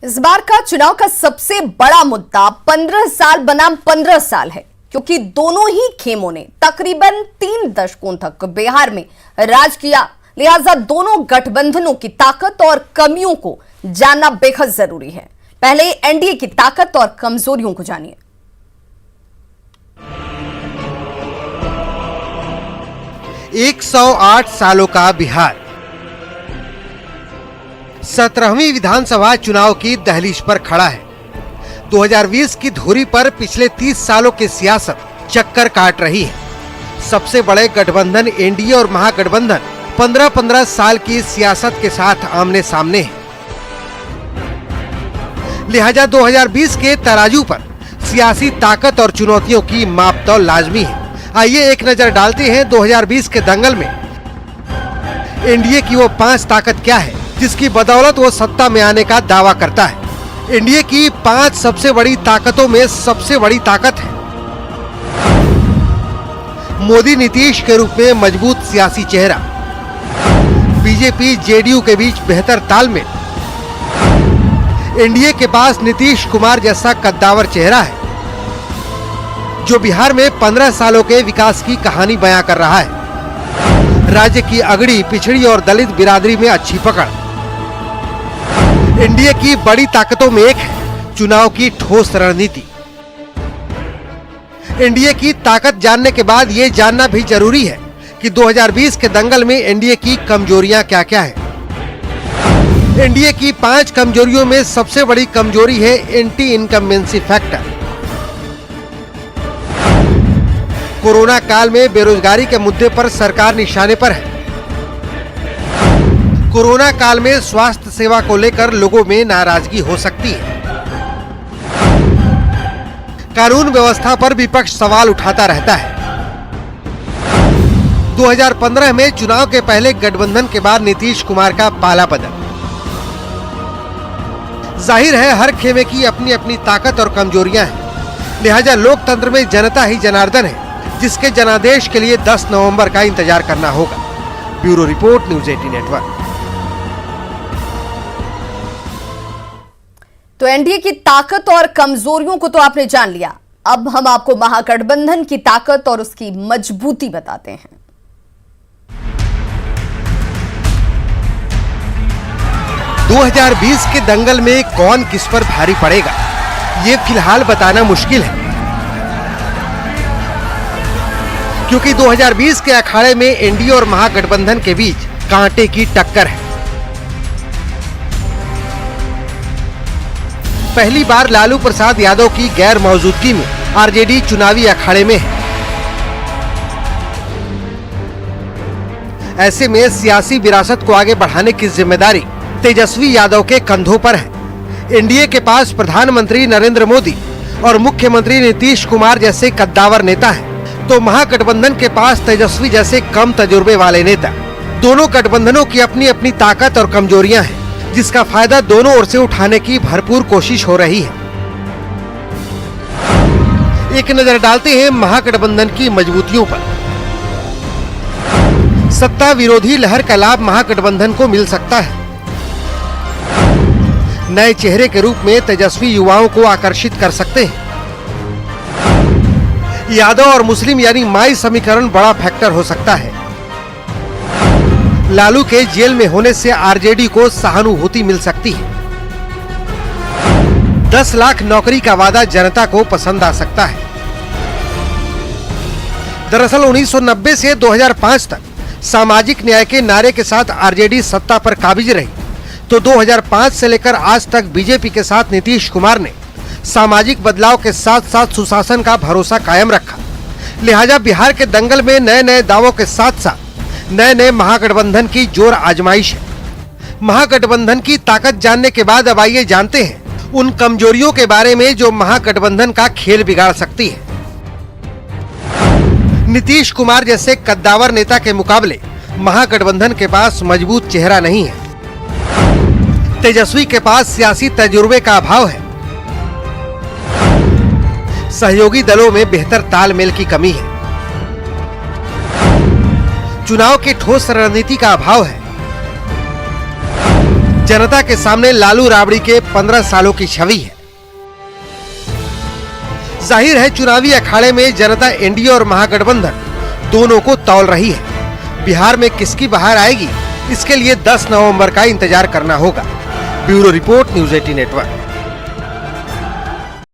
इस बार का चुनाव का सबसे बड़ा मुद्दा 15 साल बनाम 15 साल है, क्योंकि दोनों ही खेमों ने तकरीबन 3 दशकों तक बिहार में राज किया। लिहाजा दोनों गठबंधनों की ताकत और कमियों को जानना बेहद जरूरी है। पहले एनडीए की ताकत और कमजोरियों को जानिए। एक 108 सालों का बिहार 17वीं विधानसभा चुनाव की दहलीज पर खड़ा है। 2020 की धुरी पर पिछले 30 सालों की सियासत चक्कर काट रही है। सबसे बड़े गठबंधन एनडीए और महागठबंधन 15-15 साल की सियासत के साथ आमने सामने है। लिहाजा 2020 के तराजू पर सियासी ताकत और चुनौतियों की मापतौल लाजमी है। आइए एक नजर डालते हैं 2020 के दंगल में एनडीए की वो 5 ताकत क्या है जिसकी बदौलत वो सत्ता में आने का दावा करता है। एनडीए की 5 सबसे बड़ी ताकतों में सबसे बड़ी ताकत है मोदी नीतीश के रूप में मजबूत सियासी चेहरा, बीजेपी जेडीयू के बीच बेहतर तालमेल, एनडीए के पास नीतीश कुमार जैसा कद्दावर चेहरा है जो बिहार में 15 सालों के विकास की कहानी बयां कर रहा है। राज्य की अगड़ी, पिछड़ी और दलित बिरादरी में अच्छी पकड़। एनडीए की बड़ी ताकतों में एक है चुनाव की ठोस रणनीति। एनडीए की ताकत जानने के बाद ये जानना भी जरूरी है कि 2020 के दंगल में एनडीए की कमजोरियां क्या-क्या हैं। एनडीए की 5 कमजोरियों में सबसे बड़ी कमजोरी है एंटी इनकम्बेंसी फैक्टर। कोरोना काल में बेरोजगारी के मुद्दे पर सरकार निशाने पर है। कोरोना काल में स्वास्थ्य सेवा को लेकर लोगों में नाराजगी हो सकती है। कानून व्यवस्था पर विपक्ष सवाल उठाता रहता है। 2015 में चुनाव के पहले गठबंधन के बाद नीतीश कुमार का पाला बदल। जाहिर है हर खेमे की अपनी अपनी ताकत और कमजोरियां हैं। लिहाजा लोकतंत्र में जनता ही जनार्दन है जिसके जनादेश के लिए 10 नवंबर का इंतजार करना होगा। Bureau report, news 18 network. तो एनडीए की ताकत और कमजोरियों को तो आपने जान लिया। अब हम आपको महागठबंधन की ताकत और उसकी मजबूती बताते हैं। दो 2020 के दंगल में कौन किस पर भारी पड़ेगा, ये फिलहाल बताना मुश्किल है, क्योंकि 2020 के अखाड़े में एनडीए और महागठबंधन के बीच कांटे की टक्कर है। पहली बार लालू प्रसाद यादव की गैर मौजूदगी में आरजेडी चुनावी अखाड़े में है। ऐसे में सियासी विरासत को आगे बढ़ाने की जिम्मेदारी तेजस्वी यादव के कंधों पर है। एनडीए के पास प्रधानमंत्री नरेंद्र मोदी और मुख्यमंत्री नीतीश कुमार जैसे कद्दावर नेता हैं, तो महागठबंधन के पास तेजस्वी जैसे कम तजुर्बे वाले नेता। दोनों गठबंधनों की अपनी अपनी ताकत और कमजोरियां हैं, जिसका फायदा दोनों ओर से उठाने की भरपूर कोशिश हो रही है। एक नजर डालते हैं महागठबंधन की मजबूतियों पर। सत्ता विरोधी लहर का लाभ महागठबंधन को मिल सकता है। नए चेहरे के रूप में तेजस्वी युवाओं को आकर्षित कर सकते हैं। यादव और मुस्लिम यानी माई समीकरण बड़ा फैक्टर हो सकता है। लालू के जेल में होने से आरजेडी को सहानुभूति मिल सकती है। 10 लाख नौकरी का वादा जनता को पसंद आ सकता है। दरअसल 1990 से 2005 तक सामाजिक न्याय के नारे के साथ आरजेडी सत्ता पर काबिज रही, तो 2005 से लेकर आज तक बीजेपी के साथ नीतीश कुमार ने सामाजिक बदलाव के साथ साथ सुशासन का भरोसा कायम रखा। लिहाजा बिहार के दंगल में नए नए दावों के साथ साथ नए नए महागठबंधन की जोर आजमाइश है। महागठबंधन की ताकत जानने के बाद अब आइए जानते हैं उन कमजोरियों के बारे में जो महागठबंधन का खेल बिगाड़ सकती है। नीतीश कुमार जैसे कद्दावर नेता के मुकाबले महागठबंधन के पास मजबूत चेहरा नहीं है। तेजस्वी के पास सियासी तजुर्बे का अभाव है। सहयोगी दलों में बेहतर तालमेल की कमी है। चुनाव की ठोस रणनीति का अभाव है। जनता के सामने लालू राबड़ी के 15 सालों की छवि है। जाहिर है चुनावी अखाड़े में जनता एनडीए और महागठबंधन दोनों को तौल रही है। बिहार में किसकी बहार आएगी, इसके लिए 10 नवंबर का इंतजार करना होगा। Bureau report, news 18 network.